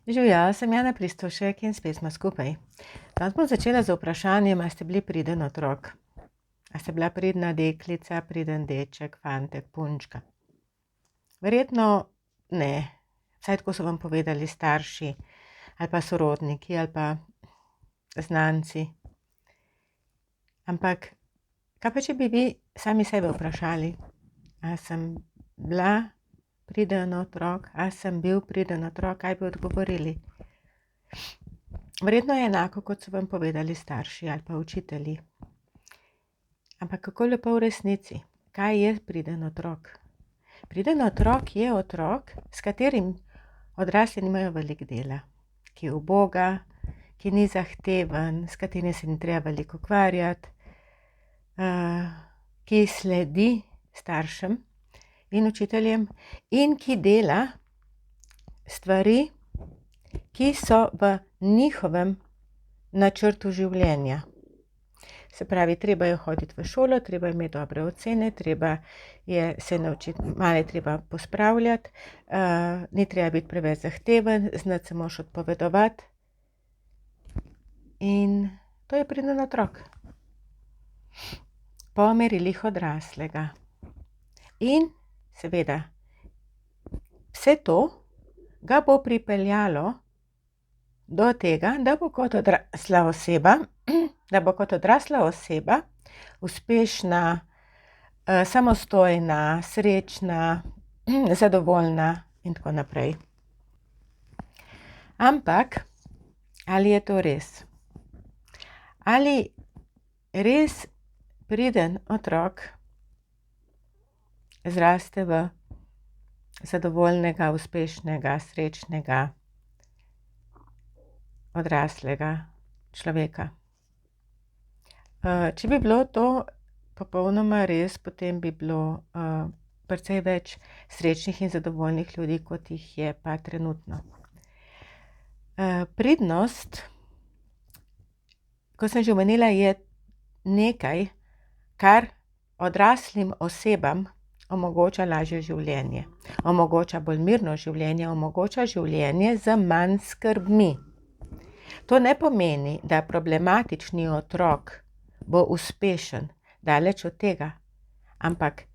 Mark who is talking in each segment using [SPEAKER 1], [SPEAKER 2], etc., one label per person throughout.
[SPEAKER 1] Živjo, sem Jana Pristošek in spet smo skupaj. Danes bom začela z vprašanjem, a ste bili priden otrok? A ste bila pridna deklica, priden deček, fantek, punčka? Verjetno ne. Vsaj tako so vam povedali starši, ali pa sorodniki, ali pa znanci. Ampak, kaj pa če bi vi sami sebe vprašali, a sem bila priden otrok, a sem bil priden otrok, kaj bi odgovorili? Verjetno je enako, kot so vam povedali starši ali pa učitelji. Ampak kako lepo v resnici? Kaj je priden otrok? Priden otrok je otrok, s katerim odrasli nimajo veliko dela, ki je uboga, ki ni zahteven, s katerim se ni treba veliko ukvarjati, ki sledi staršem in učiteljem in ki dela stvari, ki so v njihovem načrtu življenja. Se pravi, treba je hoditi v šolo, treba je imeti dobre ocene, treba je se naučiti, malo je treba pospravljati, ni treba biti preveč zahteven, znati se moraš odpovedovati. In to je priden otrok. Po merilih odraslega. In seveda, vse to ga bo pripeljalo do tega, da bo kot odrasla oseba uspešna, samostojna, srečna, zadovoljna in tako naprej. Ampak, ali je to res? Ali res priden otrok zraste v zadovoljnega, uspešnega, srečnega, odraslega človeka? Če bi bilo to popolnoma res, potem bi bilo precej več srečnih in zadovoljnih ljudi, kot jih je pa trenutno. Pridnost, kot sem že omenila, je nekaj, kar odraslim osebam omogoča lažje življenje, omogoča bolj mirno življenje, omogoča življenje z manj skrbmi. To ne pomeni, da problematični otrok bo uspešen, daleč od tega, ampak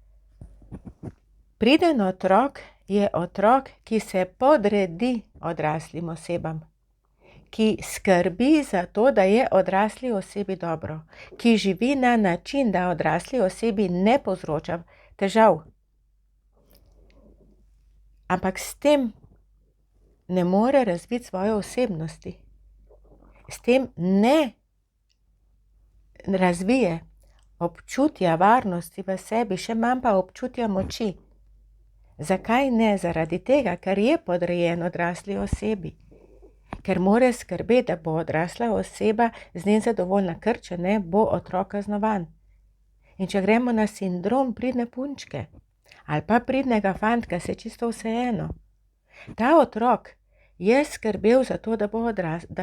[SPEAKER 1] priden otrok je otrok, ki se podredi odraslim osebam, ki skrbi za to, da je odrasli osebi dobro, ki živi na način, da odrasli osebi ne povzroča težav. Ampak s tem ne more razviti svoje osebnosti. S tem ne razvije občutja varnosti v sebi, še manj pa občutja moči. Zakaj ne? Zaradi tega, ker je podrejen odrasli osebi. Ker mora skrbeti, da bo odrasla oseba z njim zadovoljna, ker če ne, bo otrok kaznovan. In če gremo na sindrom pridne punčke ali pa pridnega fantka, se čisto vseeno. Ta otrok je skrbel za to, da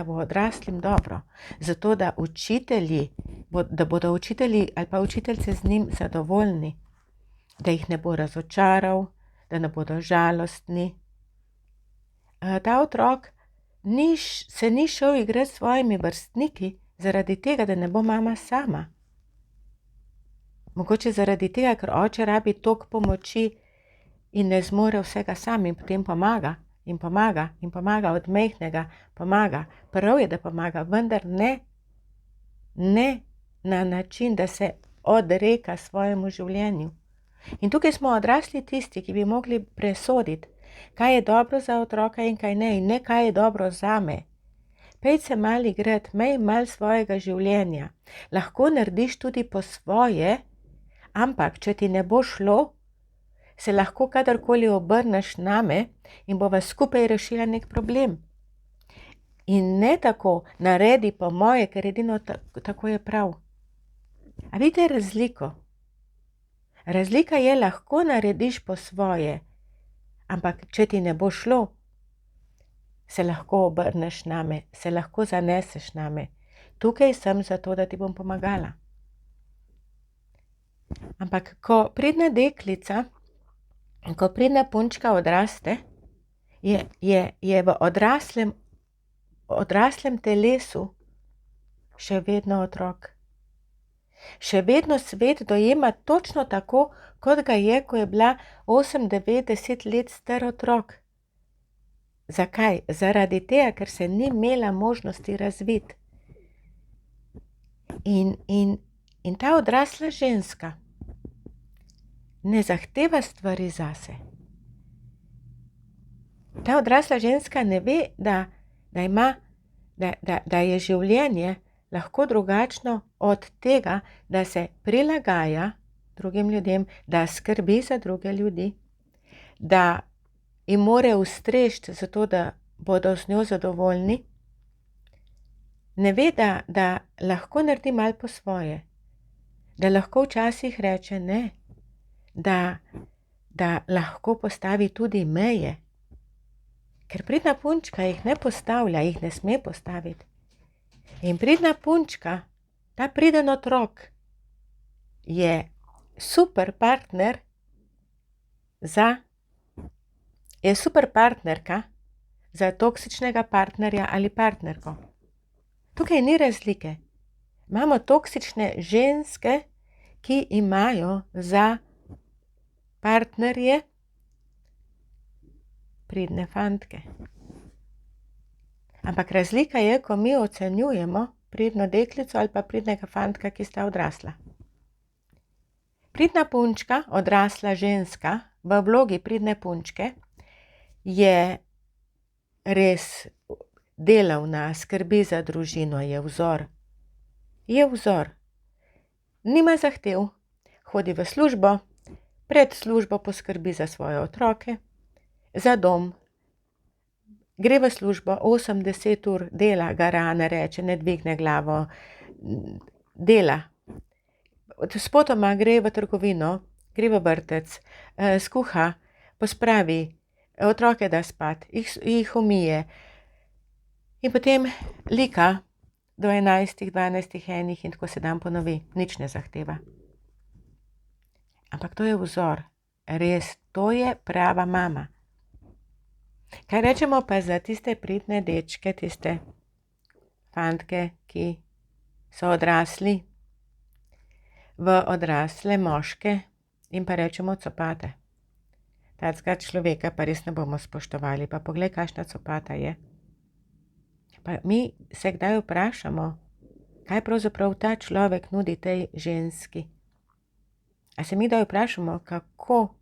[SPEAKER 1] bo odraslim dobro, zato da bodo učitelji ali pa učiteljice z njim zadovoljni, da jih ne bo razočaral, da ne bodo žalostni. Ta otrok se ni šel igrati s svojimi vrstniki zaradi tega, da ne bo mama sama. Mogoče zaradi tega, ker oče rabi toliko pomoči in ne zmore vsega sam in potem pomaga. In pomaga od majhnega, pomaga. Prav je, da pomaga, vendar ne na način, da se odreka svojemu življenju. In tukaj smo odrasli tisti, ki bi mogli presoditi, kaj je dobro za otroka in kaj ne, in ne kaj je dobro zame. Pejt se malo igrati, imej malo svojega življenja. Lahko narediš tudi po svoje, ampak če ti ne bo šlo, se lahko kadarkoli obrneš name in bova skupaj rešila nek problem. In ne tako, naredi po moje, ker edino tako je prav. A vidite razliko? Razlika je, lahko narediš po svoje, ampak če ti ne bo šlo, se lahko obrneš name, se lahko zaneseš name. Tukaj sem zato, da ti bom pomagala. Ampak ko pridna deklica, ko pridna punčka odraste, je v odraslem telesu še vedno otrok. Še vedno svet dojema točno tako, kot ga je, ko je bila 8, 9, 10 let star otrok. Zakaj? Zaradi tega, ker se ni imela možnosti razviti. In ta odrasla ženska ne zahteva stvari zase. Ta odrasla ženska ne ve, da je življenje lahko drugačno od tega, da se prilagaja drugim ljudem, da skrbi za druge ljudi, da jim more ustreči zato, da bodo z njo zadovoljni. Ne ve, da lahko naredi malo po svoje, da lahko včasih reče ne, da lahko postavi tudi meje. Ker pridna punčka jih ne postavlja, jih ne sme postaviti. In pridna punčka, ta priden otrok, je super partner je super partnerka za toksičnega partnerja ali partnerko. Tukaj ni razlike. Imamo toksične ženske, ki imajo za partnerje pridne fantke. Ampak razlika je, ko mi ocenjujemo pridno deklico ali pa pridnega fantka, ki sta odrasla. Pridna punčka, odrasla ženska, v vlogi pridne punčke, je res delavna, skrbi za družino, je vzor. Je vzor. Nima zahtev, hodi v službo, pred službo poskrbi za svoje otroke, za dom. Gre v službo, 8-10 ur dela, gara, ne reče, ne dvigne glavo, dela. Spotoma gre v trgovino, gre v vrtec, skuha, pospravi, otroke da spat, jih umije in potem lika do 11, 12, 1 in tako se dan ponovi, nič ne zahteva. Ampak to je vzor, res, to je prava mama. Kaj rečemo pa za tiste pridne dečke, tiste fantke, ki so odrasli, v odrasle moške in pa rečemo copate. Tacega človeka pa res ne bomo spoštovali, pa poglej, kakšna copata je. Pa mi se kdaj vprašamo, kaj pravzaprav ta človek nudi tej ženski. A se mi kdaj vprašamo, kako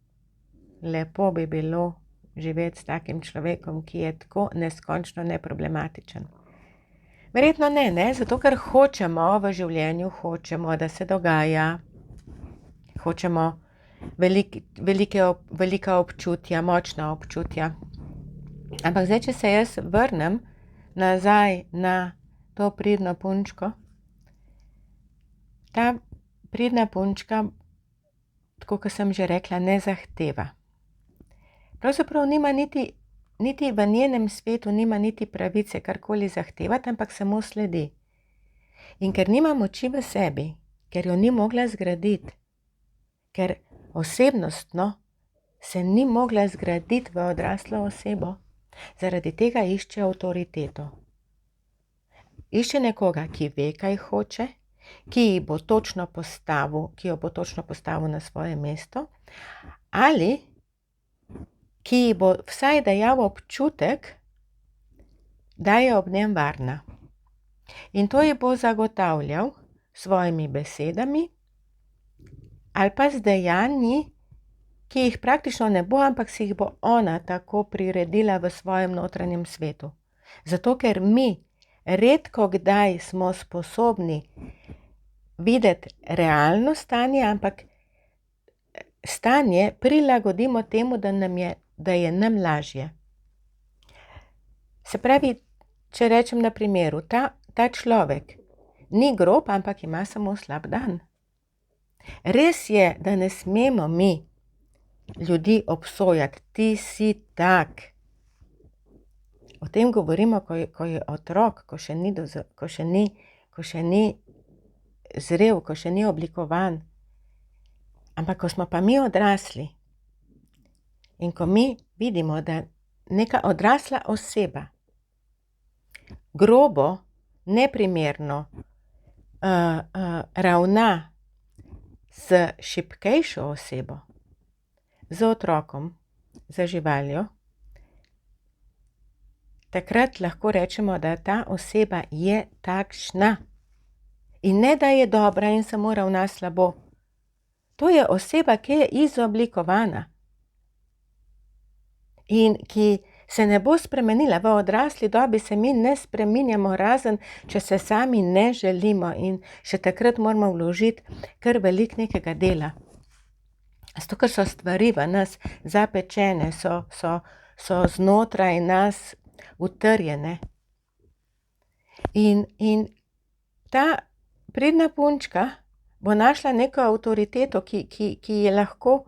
[SPEAKER 1] lepo bi bilo živeti s takim človekom, ki je tako neskončno neproblematičen. Verjetno ne, zato ker hočemo v življenju, da se dogaja, hočemo velika občutja, močna občutja. Ampak zdaj, če se jaz vrnem nazaj na to pridno punčko, ta pridna punčka, tako kot sem že rekla, ne zahteva. Pravzaprav nima niti v njenem svetu nima niti pravice karkoli zahtevati, ampak samo sledi. In ker nima moči v sebi, ker jo ni mogla zgraditi, ker osebnostno se ni mogla zgraditi v odraslo osebo, zaradi tega išče avtoriteto. Išče nekoga, ki ve, kaj hoče, ki jo bo točno postavil na svoje mesto, ali ki ji bo vsaj dajal občutek, da je ob njem varna. In to ji bo zagotavljal s svojimi besedami ali pa z dejanji, ki jih praktično ne bo, ampak si jih bo ona tako priredila v svojem notranjem svetu. Zato, ker mi redko kdaj smo sposobni videti realno stanje, ampak stanje prilagodimo temu, da je nam lažje. Se pravi, če rečem na primeru, ta človek ni grob, ampak ima samo slab dan. Res je, da ne smemo mi ljudi obsojati, ti si tak. O tem govorimo, ko je otrok, ko še ni zrel, ko še ni oblikovan. Ampak ko smo pa mi odrasli in ko mi vidimo, da neka odrasla oseba grobo, neprimerno ravna z šibkejšo osebo, z otrokom, z živaljo, takrat lahko rečemo, da ta oseba je takšna. In ne, da je dobra in samo ravna slabo. To je oseba, ki je izoblikovana in ki se ne bo spremenila. V odrasli dobi se mi ne spreminjamo, razen če se sami ne želimo, in še takrat moramo vložiti kar veliko nekega dela. Zato, ker so stvari v nas zapečene, so znotraj nas utrjene. In ta pridna punčka bo našla neko avtoriteto, ki je lahko,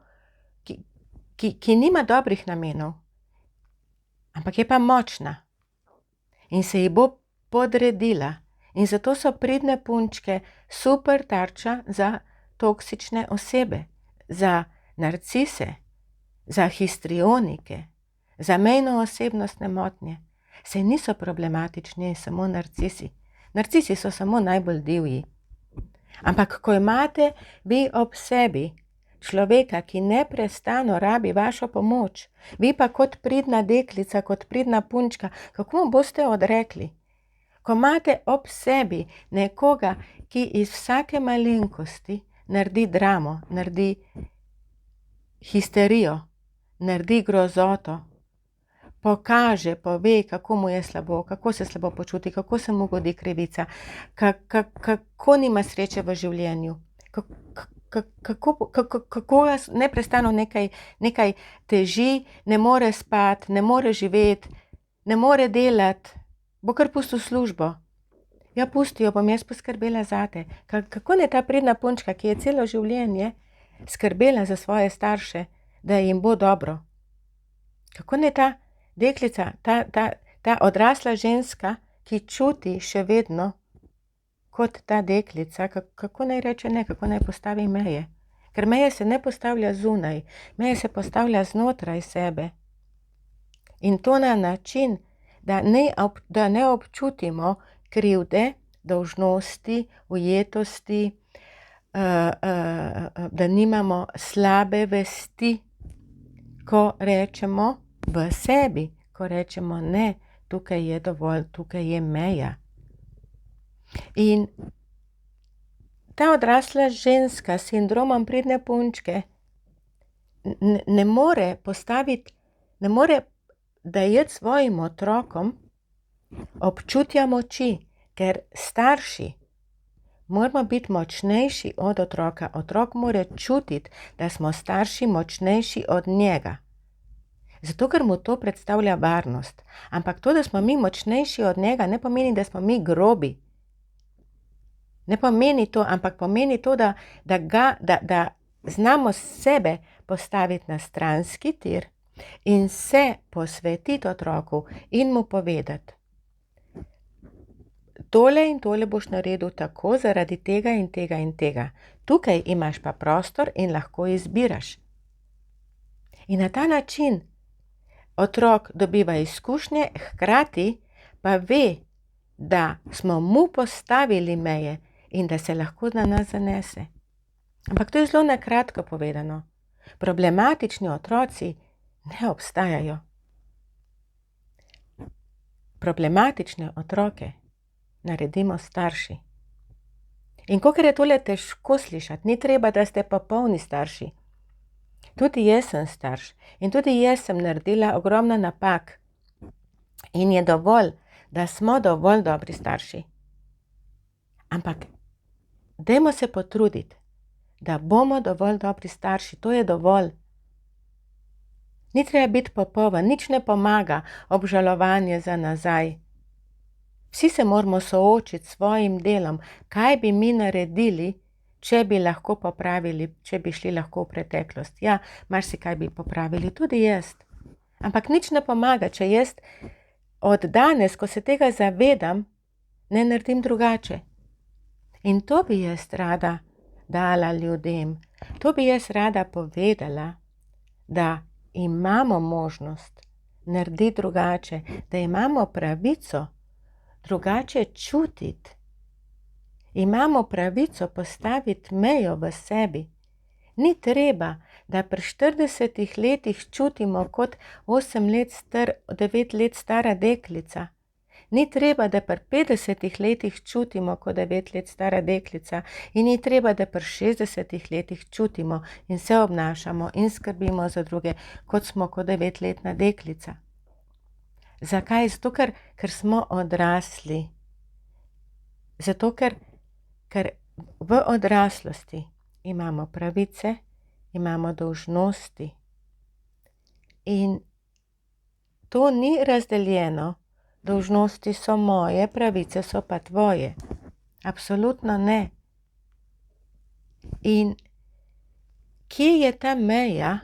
[SPEAKER 1] ki nima dobrih namenov, ampak je pa močna in se ji bo podredila. In zato so pridne punčke super tarča za toksične osebe, za narcise, za histrionike, za mejno osebnostne motnje. Saj niso problematični samo narcisi. Narcisi so samo najbolj divji. Ampak ko imate vi ob sebi človeka, ki neprestano rabi vašo pomoč, vi pa kot pridna deklica, kot pridna punčka, kako mu boste odrekli? Ko imate ob sebi nekoga, ki iz vsake malenkosti naredi dramo, naredi histerijo, naredi grozoto, pokaže, pove, kako mu je slabo, kako se slabo počuti, kako se mu godi krivica, kako nima sreče v življenju, kako neprestano nekaj teži, ne more spati, ne more živeti, ne more delati, bo kar pustil službo. Ja, pusti jo, bom jaz poskrbela zate. Kako ne ta pridna punčka, ki je celo življenje skrbela za svoje starše, da jim bo dobro. Kako ne ta deklica, ta odrasla ženska, ki čuti še vedno kot ta deklica, kako naj reče ne, kako naj postavi meje. Ker meje se ne postavlja zunaj, meje se postavlja znotraj sebe. In to na način, da ne občutimo krivde, dolžnosti, ujetosti, da nimamo slabe vesti, ko rečemo v sebi, ko rečemo ne, tukaj je dovolj, tukaj je meja. In ta odrasla ženska s sindromom pridne punčke ne more postaviti, ne more dajeti svojim otrokom občutja moči, ker starši moramo biti močnejši od otroka. Otrok mora čutiti, da smo starši močnejši od njega. Zato, ker mu to predstavlja varnost. Ampak to, da smo mi močnejši od njega, ne pomeni, da smo mi grobi. Ne pomeni to, ampak pomeni to, da znamo sebe postaviti na stranski tir in se posvetiti otroku in mu povedati: tole in tole boš naredil tako zaradi tega in tega in tega. Tukaj imaš pa prostor in lahko izbiraš. In na ta način otrok dobiva izkušnje, hkrati pa ve, da smo mu postavili meje in da se lahko na nas zanese. Ampak to je zelo na kratko povedano. Problematični otroci ne obstajajo. Problematične otroke naredimo starši. In kakor je tole težko slišati, ni treba, da ste popolni starši. Tudi jaz sem starš in tudi jaz sem naredila ogromno napak. In je dovolj, da smo dovolj dobri starši. Ampak dajmo se potruditi, da bomo dovolj dobri starši. To je dovolj. Ni treba biti popoln, nič ne pomaga obžalovanje za nazaj. Vsi se moramo soočiti s svojim delom, kaj bi mi naredili, če bi lahko popravili, če bi šli lahko v preteklost. Ja, marsikaj bi popravili, tudi jaz. Ampak nič ne pomaga, če jaz od danes, ko se tega zavedam, ne naredim drugače. In to bi jaz rada dala ljudem. To bi jaz rada povedala, da imamo možnost, narediti drugače, da imamo pravico drugače čutiti. Imamo pravico postaviti mejo v sebi. Ni treba, da pri 40 letih čutimo kot 9 let stara deklica. Ni treba, da pri 50 letih čutimo kot 9 let stara deklica in ni treba, da pri 60 letih čutimo in se obnašamo in skrbimo za druge, kot smo kot 9-letna deklica. Zakaj? Zato, ker smo odrasli. Zato, ker v odraslosti imamo pravice, imamo dolžnosti in to ni razdeljeno. Dolžnosti so moje, pravice so pa tvoje. Absolutno ne. In kje je ta meja,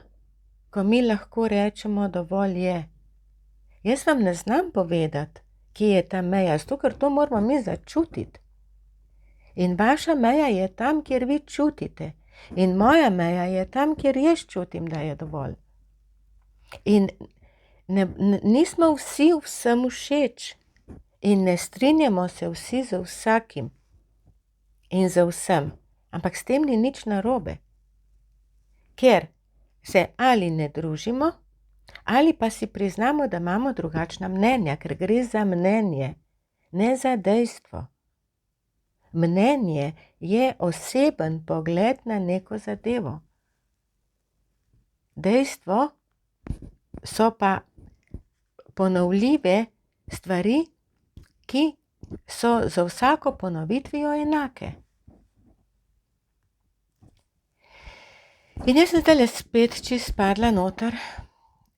[SPEAKER 1] ko mi lahko rečemo, dovolj je? Jaz vam ne znam povedati, kje je ta meja, zato ker to moramo mi začutiti. In vaša meja je tam, kjer vi čutite. In moja meja je tam, kjer jaz čutim, da je dovolj. In nismo vsi vsem všeč in ne strinjamo se vsi z vsakim in z vsem, ampak s tem ni nič narobe, ker se ali ne družimo ali pa si priznamo, da imamo drugačna mnenja, ker gre za mnenje, ne za dejstvo. Mnenje je oseben pogled na neko zadevo. Dejstvo so pa ponovljive stvari, ki so za vsako ponovitvijo enake. In jaz sem zdaj spet čisto padla noter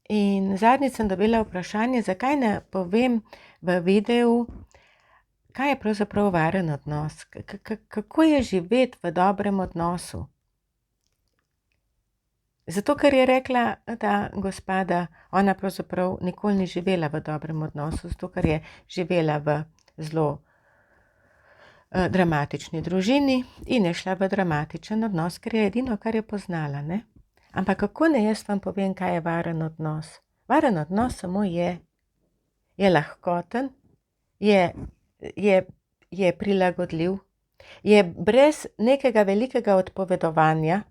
[SPEAKER 1] in zadnjič sem dobila vprašanje, zakaj ne povem v videu, kaj je pravzaprav varen odnos, kako je živeti v dobrem odnosu. Zato, ker je rekla ta gospa, da ona pravzaprav nikoli ni živela v dobrem odnosu, zato, ker je živela v zelo dramatični družini in je šla v dramatičen odnos, ker je edino, kar je poznala, ne? Ampak kako ne jaz vam povem, kaj je varen odnos? Varen odnos samo je lahkoten, je prilagodljiv, je brez nekega velikega odpovedovanja.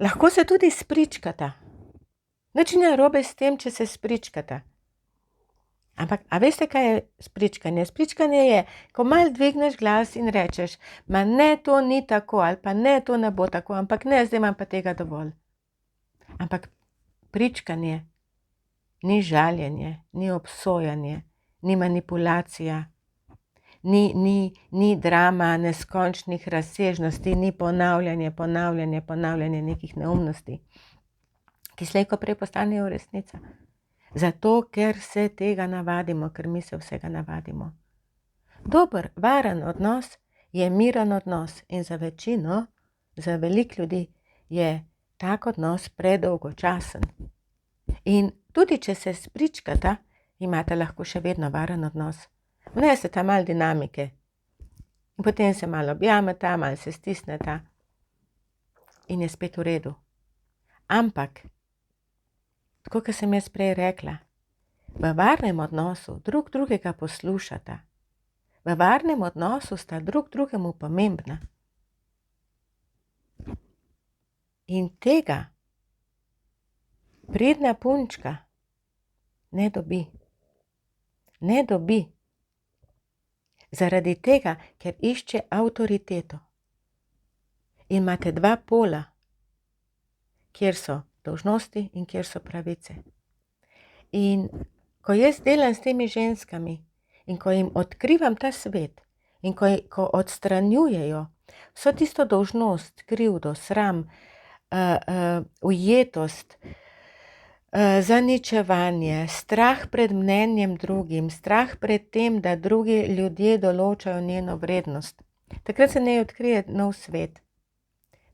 [SPEAKER 1] Lahko se tudi spričkata. Nič ni narobe s tem, če se spričkata. Ampak, a veste, kaj je spričkanje? Spričkanje je, ko malo dvigneš glas in rečeš, ma ne, to ni tako, ali pa ne, to ne bo tako, ampak ne, zdaj imam pa tega dovolj. Ampak pričkanje ni žaljenje, ni obsojanje, ni manipulacija, ni drama neskončnih razsežnosti, ni ponavljanje nekih neumnosti, ki slej ko prej postanejo resnica. Zato, ker se tega navadimo, ker mi se vsega navadimo. Dober, varen odnos je miren odnos in za večino, za veliko ljudi je tak odnos predolgočasen. In tudi, če se spričkata, imate lahko še vedno varen odnos. Vneseta malo dinamike in potem se malo objameta, malo se stisneta in je spet v redu. Ampak, tako kot sem jaz prej rekla, v varnem odnosu drug drugega poslušata. V varnem odnosu sta drug drugemu pomembna. In tega pridna punčka ne dobi. Ne dobi. Zaradi tega, ker išče avtoriteto. In imate dva pola, kjer so dolžnosti in kjer so pravice. In ko jaz delam s temi ženskami in ko jim odkrivam ta svet in ko odstranjujejo vso tisto dolžnost, krivdo, sram, ujetost, zaničevanje, strah pred mnenjem drugim, strah pred tem, da drugi ljudje določajo njeno vrednost. Takrat se ne odkrije nov svet.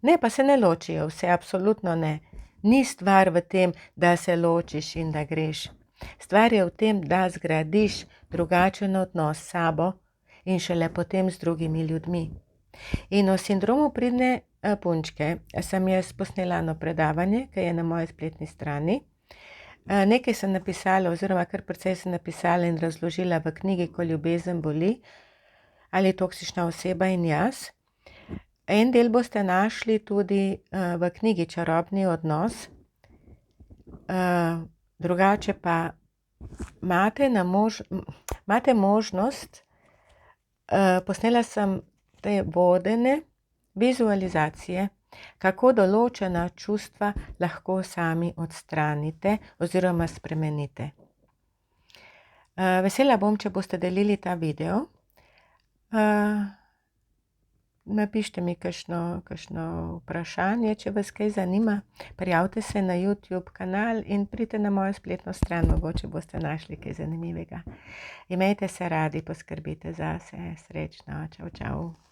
[SPEAKER 1] Ne, pa se ne ločijo vse, absolutno ne. Ni stvar v tem, da se ločiš in da greš. Stvar je v tem, da zgradiš drugačen odnos s sabo in šele potem z drugimi ljudmi. In o sindromu pridne punčke sem jaz posnela eno predavanje, ki je na moji spletni strani. Nekaj sem napisala, oziroma kar precej sem napisala in razložila v knjigi Ko ljubezen boli ali Toksična oseba in jaz. En del boste našli tudi v knjigi Čarobni odnos. Drugače pa imate možnost, posnela sem te vodene vizualizacije, kako določena čustva lahko sami odstranite oziroma spremenite. Vesela bom, če boste delili ta video. Napišite mi kakšno vprašanje, če vas kaj zanima. Prijavite se na YouTube kanal in pridite na mojo spletno stran, mogoče boste našli kaj zanimivega. Imejte se radi, poskrbite zase, srečno, čau, čau.